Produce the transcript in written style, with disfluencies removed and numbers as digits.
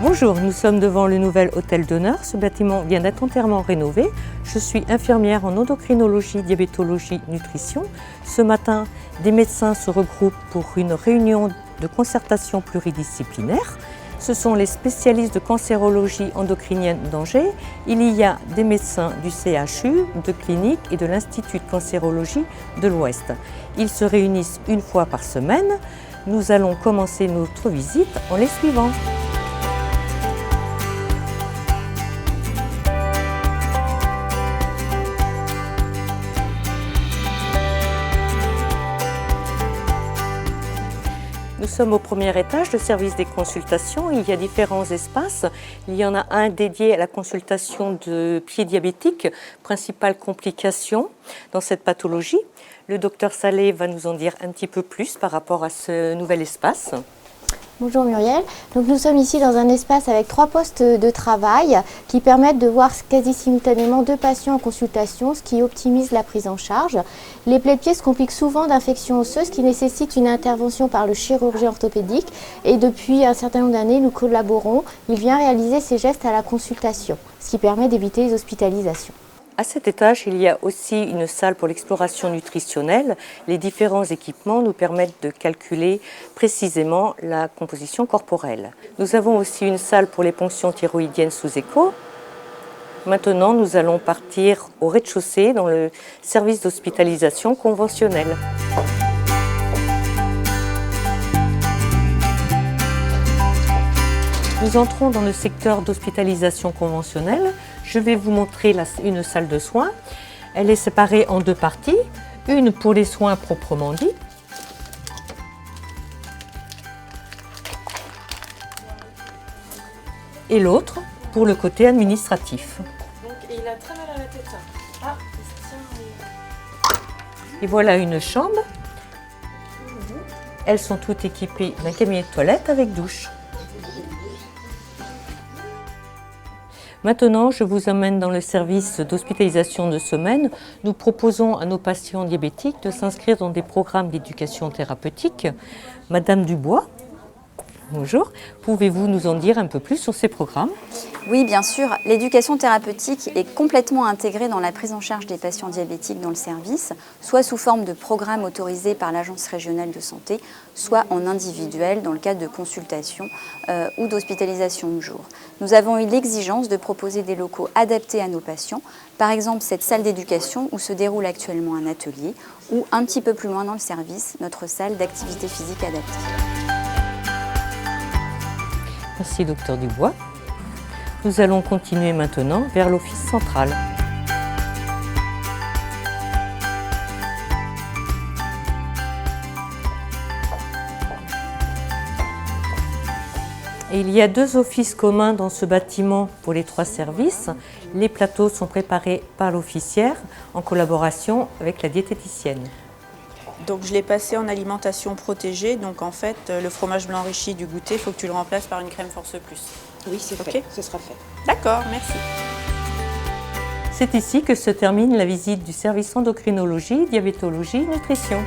Bonjour, nous sommes devant le nouvel hôtel d'honneur. Ce bâtiment vient d'être entièrement rénové. Je suis infirmière en endocrinologie, diabétologie, nutrition. Ce matin, des médecins se regroupent pour une réunion de concertation pluridisciplinaire. Ce sont les spécialistes de cancérologie endocrinienne d'Angers. Il y a des médecins du CHU, de clinique et de l'Institut de cancérologie de l'Ouest. Ils se réunissent une fois par semaine. Nous allons commencer notre visite en les suivant. Nous sommes au premier étage, le service des consultations. Il y a différents espaces. Il y en a un dédié à la consultation de pieds diabétiques, principale complication dans cette pathologie. Le docteur Salé va nous en dire un petit peu plus par rapport à ce nouvel espace. Bonjour Muriel, donc nous sommes ici dans un espace avec 3 postes de travail qui permettent de voir quasi simultanément 2 patients en consultation, ce qui optimise la prise en charge. Les plaies de pied se compliquent souvent d'infections osseuses qui nécessitent une intervention par le chirurgien orthopédique et depuis un certain nombre d'années nous collaborons. Il vient réaliser ces gestes à la consultation, ce qui permet d'éviter les hospitalisations. À cet étage, il y a aussi une salle pour l'exploration nutritionnelle. Les différents équipements nous permettent de calculer précisément la composition corporelle. Nous avons aussi une salle pour les ponctions thyroïdiennes sous écho. Maintenant, nous allons partir au rez-de-chaussée dans le service d'hospitalisation conventionnelle. Nous entrons dans le secteur d'hospitalisation conventionnelle. Je vais vous montrer une salle de soins. Elle est séparée en 2 parties. Une pour les soins proprement dits. Et l'autre pour le côté administratif. Donc, il a très mal à la tête. Ah, il se tient. Et voilà une chambre. Elles sont toutes équipées d'un cabinet de toilette avec douche. Maintenant, je vous emmène dans le service d'hospitalisation de semaine. Nous proposons à nos patients diabétiques de s'inscrire dans des programmes d'éducation thérapeutique. Madame Dubois, bonjour. Pouvez-vous nous en dire un peu plus sur ces programmes ? Oui, bien sûr. L'éducation thérapeutique est complètement intégrée dans la prise en charge des patients diabétiques dans le service, soit sous forme de programmes autorisés par l'Agence régionale de santé, soit en individuel dans le cadre de consultations ou d'hospitalisation de jour. Nous avons eu l'exigence de proposer des locaux adaptés à nos patients, par exemple cette salle d'éducation où se déroule actuellement un atelier, ou un petit peu plus loin dans le service, notre salle d'activité physique adaptée. Merci, docteur Dubois. Nous allons continuer maintenant vers l'office central. Et il y a 2 offices communs dans ce bâtiment pour les 3 services. Les plateaux sont préparés par l'officière en collaboration avec la diététicienne. Donc, je l'ai passé en alimentation protégée. Donc, en fait, le fromage blanc enrichi du goûter, il faut que tu le remplaces par une crème Force Plus. Oui, c'est fait. Ce sera fait. D'accord, merci. C'est ici que se termine la visite du service endocrinologie, diabétologie, nutrition.